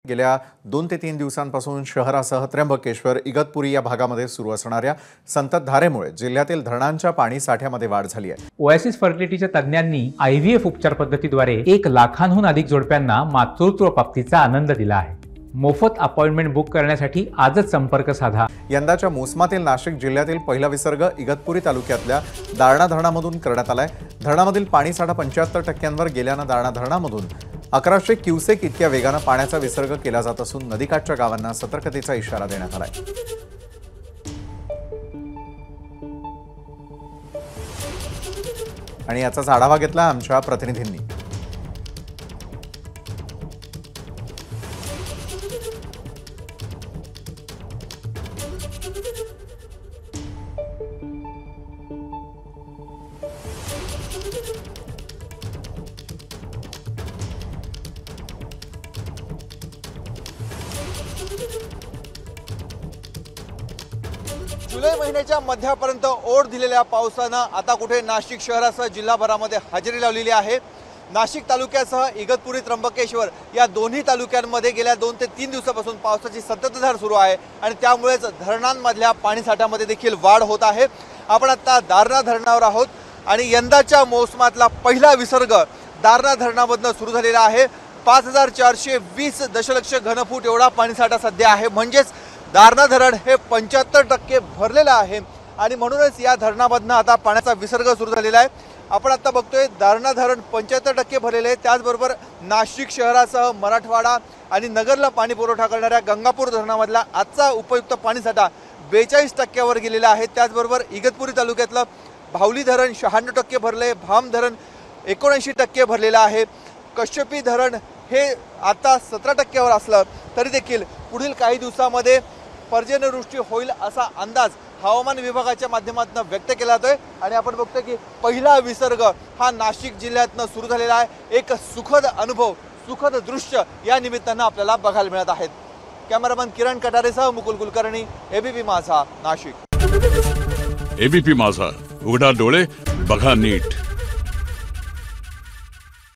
गेल्या 2 ते 3 दिवसांपासून शहरासह त्र्यंबकेश्वर, इगतपुरी या भागामध्ये सुरू असणाऱ्या संततधारेमुळे जिल्ह्यातील धरणांच्या पाणी साठ्यामध्ये वाढ झाली आहे। ओएसिस फर्टिलिटीच्या तज्ञांनी IVF उपचार पद्धतीद्वारे 1 लाखांहून अधिक जोडप्यांना मातृत्व प्राप्तीचा आनंद दिला आहे। मोफत अपॉइंटमेंट बुक करण्यासाठी आजच संपर्क साधा। यंदाच्या मोसमातील नाशिक जिल्ह्यातील पहिला विसर्ग इगतपुरी तालुक्यातल्या दारणा धरणामधून करण्यात आलाय। धरणामधील पाणी साठा 75% गेल्यानं दारणा धरणामधून 1100 क्युसेक इतक्या वेगानं पाण्याचा विसर्ग केला जात असून नदीकाठच्या गावांना सतर्कतेचा इशारा देण्यात आलाय। आणि याचाच आढावा घेतला आमच्या प्रतिनिधींनी। जुलै महिन्याच्या मध्यापर्यंत ओढ दिलेल्या पावसानं आता कुठे नाशिक शहरासह जिल्हाभरामध्ये हजेरी लावलेली आहे। नाशिक तालुक्यासह इगतपुरी, त्र्यंबकेश्वर या दोन्ही तालुक्यांमध्ये गेल्या 2 ते 3 दिवसापासून पावसाची संततधार सुरू आहे आणि त्यामुळेच धरणांमधल्या पाणीसाठ्यामध्ये देखील वाढ होत आहे। आपण आता दारणा धरणावर आहोत आणि यंदाच्या मोसमातला पहिला विसर्ग दारणा धरणामधनं सुरू झालेला आहे। 5420 दशलक्ष घनफूट एवढा पाणीसाठा सध्या आहे, म्हणजेच दारणा धरण हे 75% भरलेलं आहे आणि म्हणूनच या धरणामधनं आता पाण्याचा विसर्ग सुरू झालेला आहे। आपण आता बघतोय दारणा धरण 75% भरलेले आहे। त्याचबरोबर नाशिक शहरासह मराठवाडा आणि नगरला पाणी पुरवठा करणाऱ्या गंगापूर धरणामधला आजचा उपयुक्त पाणीसाठा 42% वर गेलेला आहे। त्याचबरोबर इगतपुरी तालुक्यातलं भावली धरण 96% भरले, भाम धरण 79% भरलेलं आहे। कश्यपी धरण हे आता 17% वर असलं तरी देखील पुढील काही दिवसांमध्ये पर्जन्यवृष्टी होईल असा अंदाज हवामान विभागाच्या माध्यमातून व्यक्त केला जातोय आणि आपण बघतोय की पहिला विसर्ग हा नाशिक जिल्ह्यातनं सुरू झालेला आहे। एक सुखद अनुभव, सुखद दृश्य या निमित्तानं आपल्याला बघायला मिळत आहेत। कॅमेरामन किरण कटारेसह मुकुल कुलकर्णी, एबीपी माझा, नाशिक। एबीपी माझा, उघडा डोळे बघा नीट।